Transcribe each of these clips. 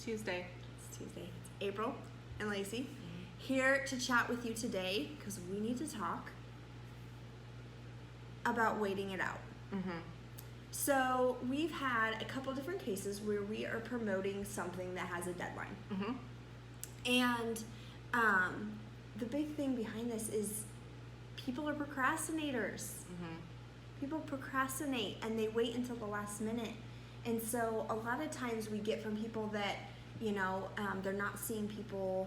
Tuesday. It's Tuesday. It's April and Lacy here to chat with you today because we need to talk about waiting it out. So we've had a couple different cases where we are promoting something that has a deadline. And the big thing behind this is people are procrastinators. People procrastinate and they wait until the last minute. And so a lot of times we get from people that, you know, they're not seeing people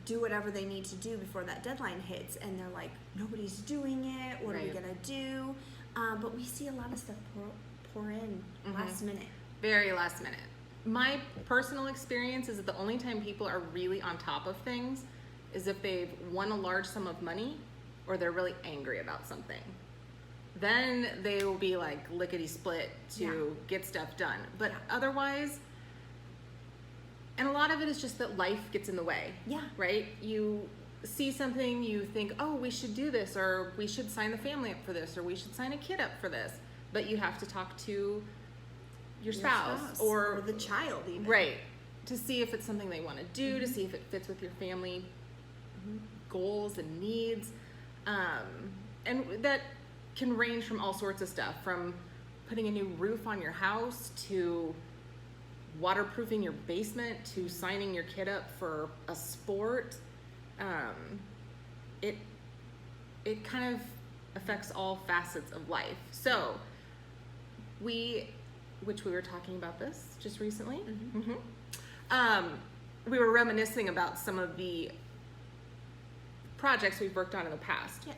do whatever they need to do before that deadline hits. And they're like, nobody's doing it. What are we going to do? But we see a lot of stuff pour in last minute. Very last minute. My personal experience is that the only time people are really on top of things is if they've won a large sum of money or they're really angry about something. Then they will be like lickety-split to get stuff done. But otherwise, and a lot of it is just that life gets in the way. Right? You see something, you think, oh, we should do this, or we should sign the family up for this, or we should sign a kid up for this. But you have to talk to your spouse or the child even. Right. To see if it's something they want to do, to see if it fits with your family goals and needs. And that can range from all sorts of stuff, from putting a new roof on your house to waterproofing your basement to signing your kid up for a sport. It kind of affects all facets of life. So which we were talking about this just recently. We were reminiscing about some of the projects we've worked on in the past.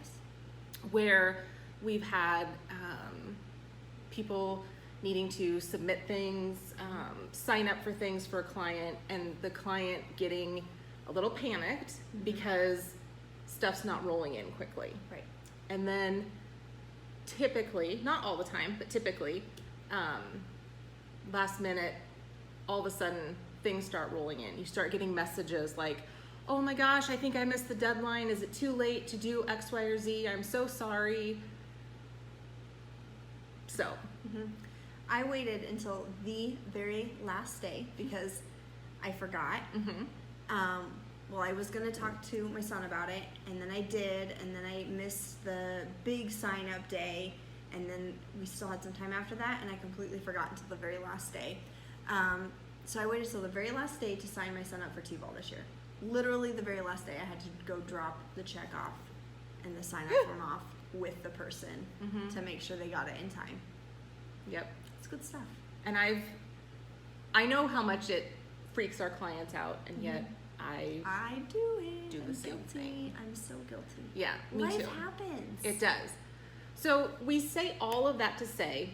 Where we've had people needing to submit things, sign up for things for a client, and the client getting a little panicked because stuff's not rolling in quickly. And then typically, not all the time, but typically, last minute, all of a sudden, things start rolling in. You start getting messages like, oh my gosh, I think I missed the deadline. Is it too late to do X, Y, or Z? I'm so sorry. So. I waited until the very last day because I forgot. Well, I was going to talk to my son about it, and then I did, and then I missed the big sign-up day, and then we still had some time after that, and I completely forgot until the very last day. So I waited till the very last day to sign my son up for T-ball this year. Literally the very last day, I had to go drop the check off and the sign-up form off with the person to make sure they got it in time. It's good stuff. And I know how much it freaks our clients out, and yet I do it. Do the same thing. I'm so guilty. Yeah, me too. Life happens. It does. So we say all of that to say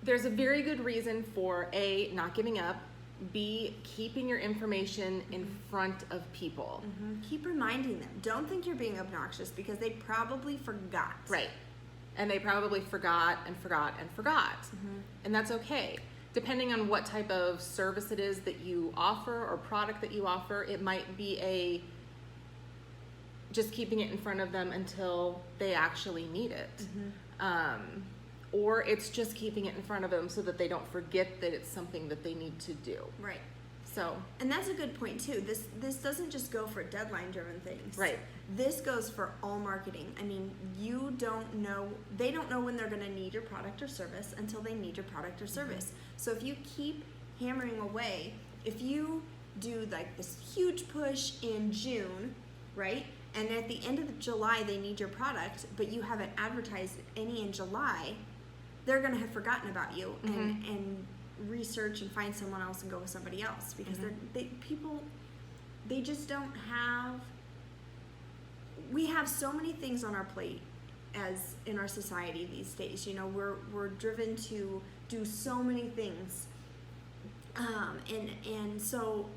there's a very good reason for A, not giving up, B, keeping your information in front of people. Keep reminding them. Don't think you're being obnoxious because they probably forgot. Right. And they probably forgot and forgot and forgot. And that's okay. Depending on what type of service it is that you offer or product that you offer, it might be just keeping it in front of them until they actually need it. Or it's just keeping it in front of them so that they don't forget that it's something that they need to do. Right. So. And that's a good point too. This doesn't just go for deadline driven things. Right. This goes for all marketing. I mean, they don't know when they're going to need your product or service until they need your product or service. So if you keep hammering away, if you do like this huge push in June, right? And at the end of July, they need your product, but you haven't advertised any in July, they're going to have forgotten about you and research and find someone else and go with somebody else because they just don't have. We have so many things on our plate as in our society these days. You know, we're driven to do so many things, and so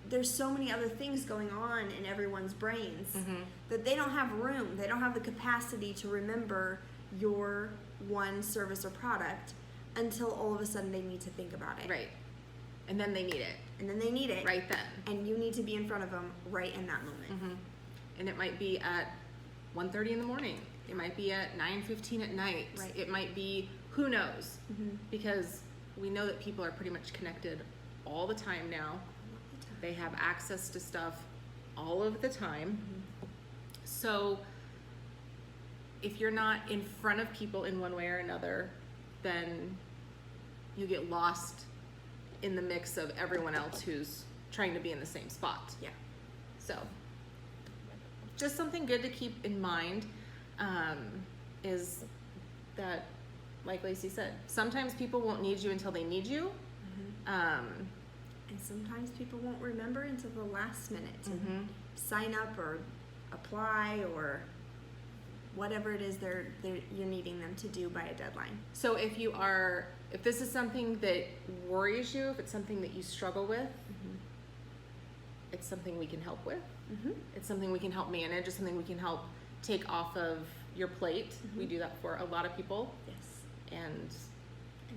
there's so many other things going on in everyone's brains that they don't have room. They don't have the capacity to remember your one service or product until all of a sudden they need to think about it. Right. And then they need it. Right then. And you need to be in front of them right in that moment. And it might be at 1:30 in the morning. It might be at 9:15 at night. Right. It might be, who knows? Because we know that people are pretty much connected all the time now. They have access to stuff all of the time. So if you're not in front of people in one way or another, then you get lost in the mix of everyone else who's trying to be in the same spot. Yeah. So just something good to keep in mind is that, like Lacey said, sometimes people won't need you until they need you. And sometimes people won't remember until the last minute to sign up or apply or whatever it is you're needing them to do by a deadline. So if this is something that worries you, if it's something that you struggle with, it's something we can help with. It's something we can help manage. It's something we can help take off of your plate. We do that for a lot of people. Yes. And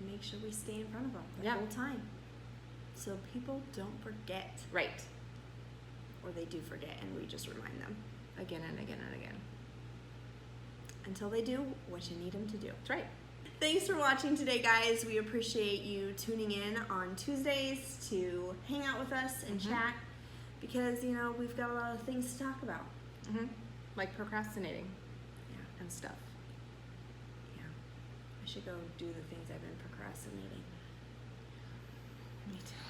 make sure we stay in front of them the Yeah. whole time, so people don't forget. right, Or they do forget, and we just remind them again and again and again. until they do what you need them to do. That's right. Thanks for watching today, guys. We appreciate you tuning in on Tuesdays to hang out with us and chat, because we've got a lot of things to talk about. Like procrastinating Yeah. and stuff. Yeah. I should go do the things I've been procrastinating. Me too.